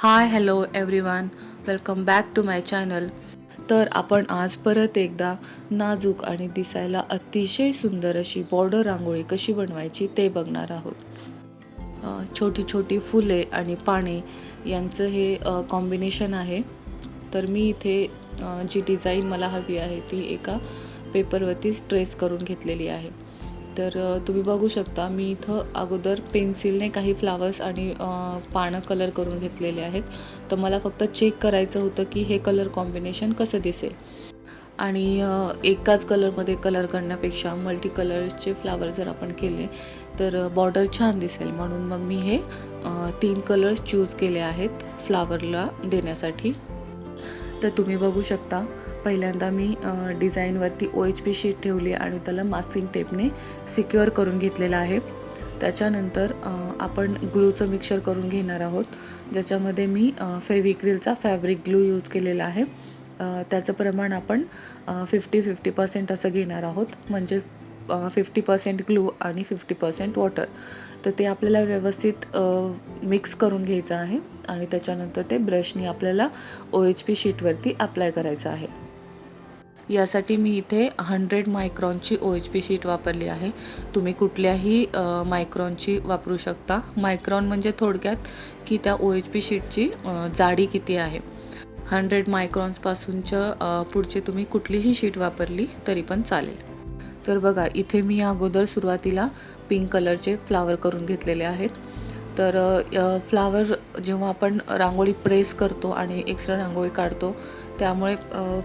High hello everyone, welcome back to my channel. तर आपण आज परत एकदा नाजूक आणि दिसायला अतिशय सुंदर अशी बॉर्डर रांगोळी कशी बनवायची ते बघणार आहोत. छोटी छोटी फुले आणि पाने यांचं हे कॉम्बिनेशन आहे. तर मी इथे जी डिझाईन मला हवी आहे ती एका पेपरवरतीच ट्रेस करून घेतलेली आहे. तर तुम्ही बघू शकता मी इथं अगोदर पेन्सिलने काही फ्लावर्स आणि पानं कलर करून घेतलेले आहेत. तर मला फक्त चेक करायचं होतं की हे कलर कॉम्बिनेशन कसं दिसेल. आणि एकाच कलरमध्ये कलर करण्यापेक्षा मल्टी कलरचे फ्लावर जर आपण केले तर बॉर्डर छान दिसेल, म्हणून मग मी हे 3 कलर्स चूज केले आहेत फ्लावरला देण्यासाठी. तर तुम्ही बघू शकता पहिल्यांदा मी डिझाईनवरती OHP शीट ठेवली आणि त्याला मास्किंग टेपने सिक्युअर करून घेतलेलं आहे. त्याच्यानंतर आपण ग्लूचं मिक्सचर करून घेणार आहोत, ज्याच्यामध्ये मी फेविक्रिलचा फॅब्रिक ग्लू यूज केलेला आहे. त्याचं प्रमाण आपण 50-50% असं घेणार आहोत, म्हणजे 50% ग्लू आणि 50% वॉटर. तर ते आपल्याला व्यवस्थित मिक्स करून घ्यायचं आहे आणि त्याच्यानंतर ते ब्रशनी आपल्याला OHP शीटवरती अप्लाय करायचं आहे. यासाठी मी इथे 100 मायक्रॉनची OHP शीट वापरली आहे. तुम्ही कुठल्याही मायक्रॉनची वापरू शकता. मायक्रॉन म्हणजे थोडक्यात की त्या OHP शीटची जाडी किती आहे. 100 मायक्रॉन्सपासूनच्या पुढचे तुम्ही कुठलीही शीट वापरली तरी पण चालेल. तर बघा इथे मी अगोदर सुरुवातीला पिंक कलरचे फ्लावर करून घेतलेले आहेत. तर फ्लावर जेव्हा आपण रांगोळी प्रेस करतो आणि एक्स्ट्रा रांगोळी काढतो, त्यामुळे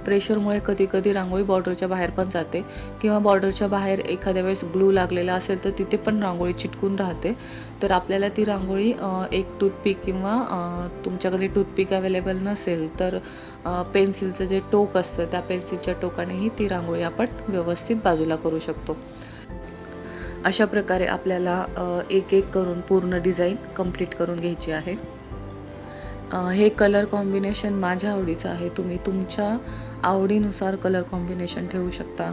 प्रेशरमुळे कधी-कधी रांगोळी बॉर्डरच्या बाहेर पण जाते किंवा बॉर्डरच्या बाहेर एखाद्या वेळेस ग्लू लागलेला असेल तर तिथे पण रांगोळी चिटकून राहते. तर आपल्याला ती रांगोळी एक टूथपिक किंवा तुमच्याकडे टूथपिक अवेलेबल नसेल तर पेन्सिलचं जे टोक असतं त्या पेन्सिलच्या टोकानेही ती रांगोळी आपण व्यवस्थित बाजूला करू शकतो. अशा प्रकारे आपल्याला एक एक करून पूर्ण डिझाईन कंप्लीट करून घ्यायची आहे. हे कलर कॉम्बिनेशन माझ्या आवडीचं आहे. तुम्ही तुमच्या आवडीनुसार कलर कॉम्बिनेशन ठेवू शकता.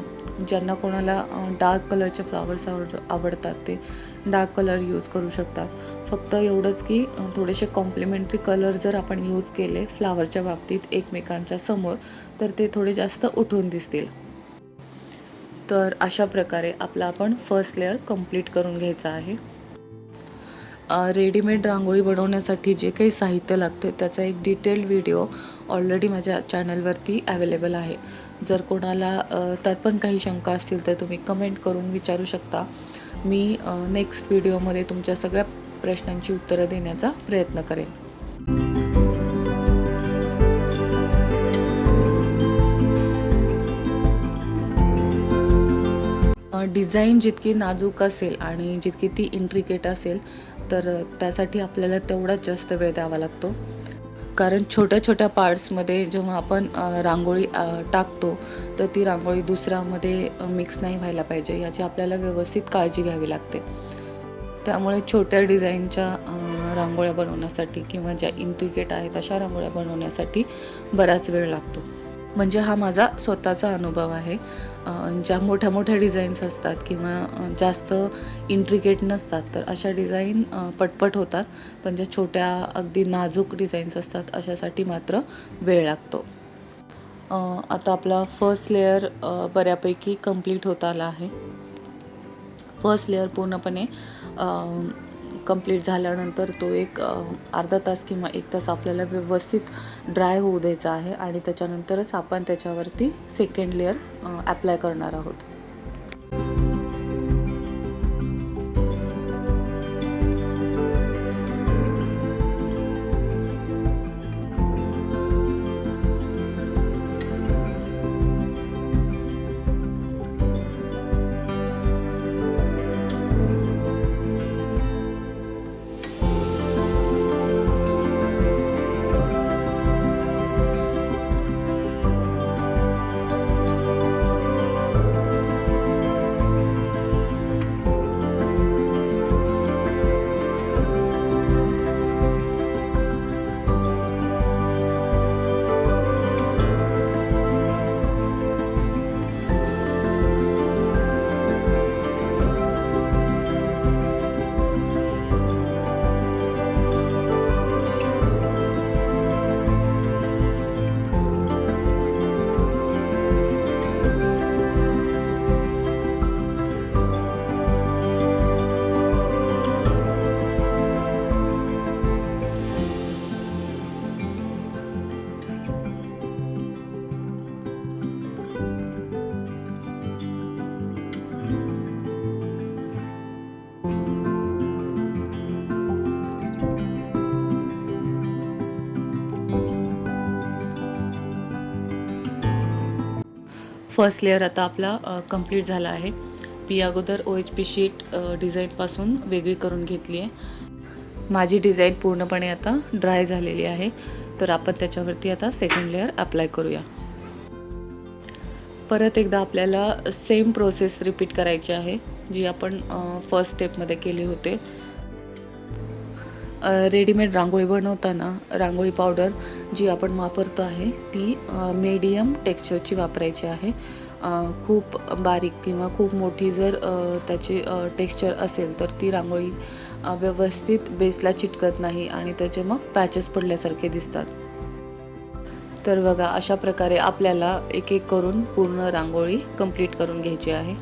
ज्यांना कोणाला डार्क कलरचे फ्लावर्स आवडतात ते डार्क कलर यूज करू शकतात. फक्त एवढंच की थोडेसे कॉम्प्लिमेंटरी कलर जर आपण यूज केले फ्लावरच्या बाबतीत एकमेकांच्या समोर तर ते थोडे जास्त उठून दिसतील. तर अशा प्रकारे आपला आपण फर्स्ट लेअर कंप्लीट करून घ्यायचा आहे. रेडीमेड रांगोळी बनवण्यासाठी जे काही साहित्य लागते त्याचा एक डिटेल्ड व्हिडिओ ऑलरेडी माझ्या चॅनलवरती अवेलेबल आहे. जर कोणाला त्यात पण काही शंका असतील तर तुम्ही कमेंट करून विचारू शकता. मी नेक्स्ट व्हिडिओमध्ये तुमच्या सगळ्या प्रश्नांची उत्तरं देण्याचा प्रयत्न करेन. डिझाईन जितकी नाजूक असेल आणि जितकी ती इंट्रिकेट असेल तर त्यासाठी आपल्याला तेवढाच जास्त वेळ द्यावा लागतो. कारण छोट्या छोट्या पार्ट्समध्ये जेव्हा आपण रांगोळी टाकतो तर ती रांगोळी दुसऱ्यामध्ये मिक्स नाही व्हायला पाहिजे याची आपल्याला व्यवस्थित काळजी घ्यावी लागते. त्यामुळे छोट्या डिझाईनच्या रांगोळ्या बनवण्यासाठी किंवा ज्या इंट्रिकेट आहेत अशा रांगोळ्या बनवण्यासाठी बराच वेळ लागतो. म्हणजे हा माझा स्वतःचा अनुभव आहे. ज्या मोठ्या मोठ्या डिझाईन्स असतात किंवा जास्त इंट्रिकेट नसतात तर अशा डिझाईन पटपट होतात, पण ज्या छोट्या अगदी नाजूक डिझाईन्स असतात अशासाठी मात्र वेळ लागतो. आता आपला फर्स्ट लेअर बऱ्यापैकी कंप्लीट होत आला आहे. फर्स्ट लेअर पूर्णपणे कंप्लीट झाल्यानंतर तो एक अर्धा तास किंवा 1 तास आपल्याला व्यवस्थित ड्राय होऊ द्यायचा आहे आणि त्याच्यानंतरच आपण त्याच्यावरती सेकंड लेअर अप्लाय करणार आहोत. फर्स्ट लेअर आता आपला कंप्लीट झाला आहे. मी अगोदर OHP शीट डिझाईनपासून वेगळी करून घेतली आहे. माझी डिझाईन पूर्णपणे आता ड्राय झालेली आहे. तर आपण त्याच्यावरती आता सेकंड लेअर अप्लाय करूया. परत एकदा आपल्याला सेम प्रोसेस रिपीट करायची आहे, जी आपण फर्स्ट स्टेपमध्ये केली होते. रेडीमेड रांगोळी बनवताना रांगोळी पावडर जी आपण वापरतो आहे ती मीडियम टेक्स्चरची वापरायची आहे. खूप बारीक किंवा खूप मोठी जर त्याची टेक्स्चर असेल तर ती रांगोळी व्यवस्थित बेसला चिटकत नाही आणि त्याचे मग पॅचेस पडल्यासारखे दिसतात. तर बघा, अशा प्रकारे आपल्याला एक एक करून पूर्ण रांगोळी कंप्लीट करून घ्यायची आहे.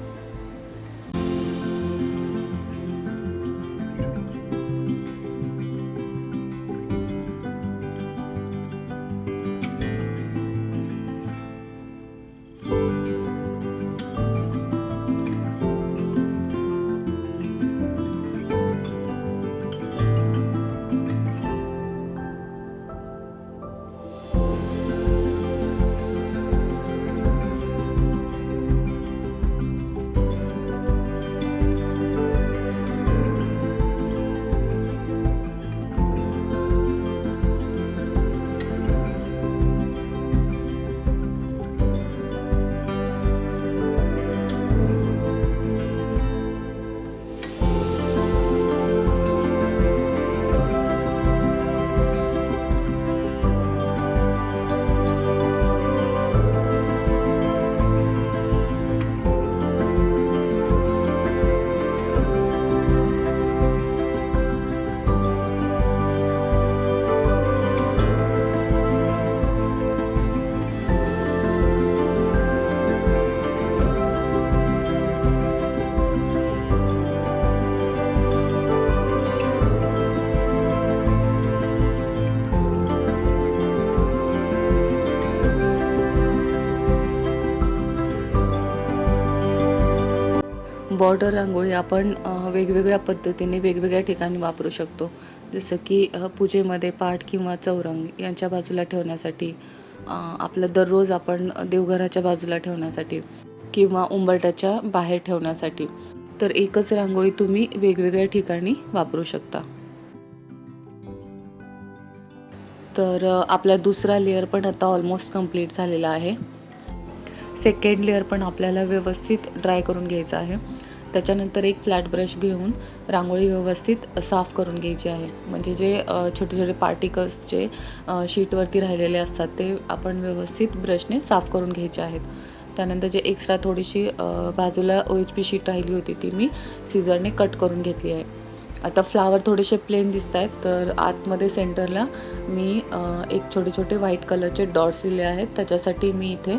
बॉर्डर रांगोळी आपण वेगवेगळ्या पद्धतीने वेगवेगळ्या ठिकाणी वापरू शकतो. जसं की पूजेमध्ये पाट किंवा चौरंग यांच्या बाजूला ठेवण्यासाठी, आपलं दररोज आपण देवघराच्या बाजूला ठेवण्यासाठी किंवा उंबरठ्याच्या बाहेर ठेवण्यासाठी. तर एकच रांगोळी तुम्ही वेगवेगळ्या ठिकाणी वापरू शकता. तर आपला दुसरा लेअर पण आता ऑलमोस्ट कंप्लीट झालेला आहे. सेकंड लेअर पण आपल्याला व्यवस्थित ड्राय करून घ्यायचा आहे. त्याच्यानंतर एक फ्लॅट ब्रश घेऊन रांगोळी व्यवस्थित साफ करून घ्यायची आहे. म्हणजे जे छोटे छोटे पार्टिकल्स जे शीटवरती राहिलेले असतात ते आपण व्यवस्थित ब्रशने साफ करून घ्यायचे आहेत. त्यानंतर जे एक्स्ट्रा थोडीशी बाजूला OHP शीट राहिली होती ती मी सीझरने कट करून घेतली आहे. आता फ्लावर थोडेसे प्लेन दिसत आहेत, तर आतमध्ये सेंटरला मी एक छोटे छोटे व्हाईट कलरचे डॉट्स दिले आहेत. त्याच्यासाठी मी इथे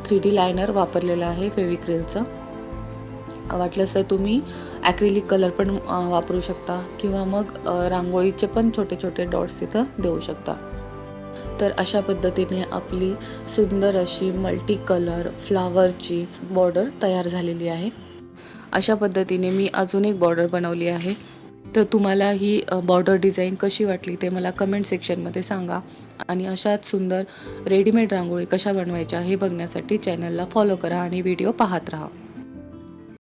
3D लायनर वापरलेला आहे फेविक्रिलचं. वाटलंच तर तुम्ही ॲक्रिलिक कलर पण वापरू शकता किंवा मग रांगोळीचे पण छोटे छोटे डॉट्स इथं देऊ शकता. तर अशा पद्धतीने आपली सुंदर अशी मल्टी कलर फ्लावरची बॉर्डर तयार झालेली आहे. अशा पद्धतीने मी अजून एक बॉर्डर बनवली आहे. तर तुम्हाला ही बॉर्डर डिझाईन कशी वाटली ते मला कमेंट सेक्शनमध्ये सांगा. आणि अशाच सुंदर रेडीमेड रांगोळी कशा बनवायच्या हे बघण्यासाठी चॅनलला फॉलो करा आणि व्हिडिओ पाहत राहा.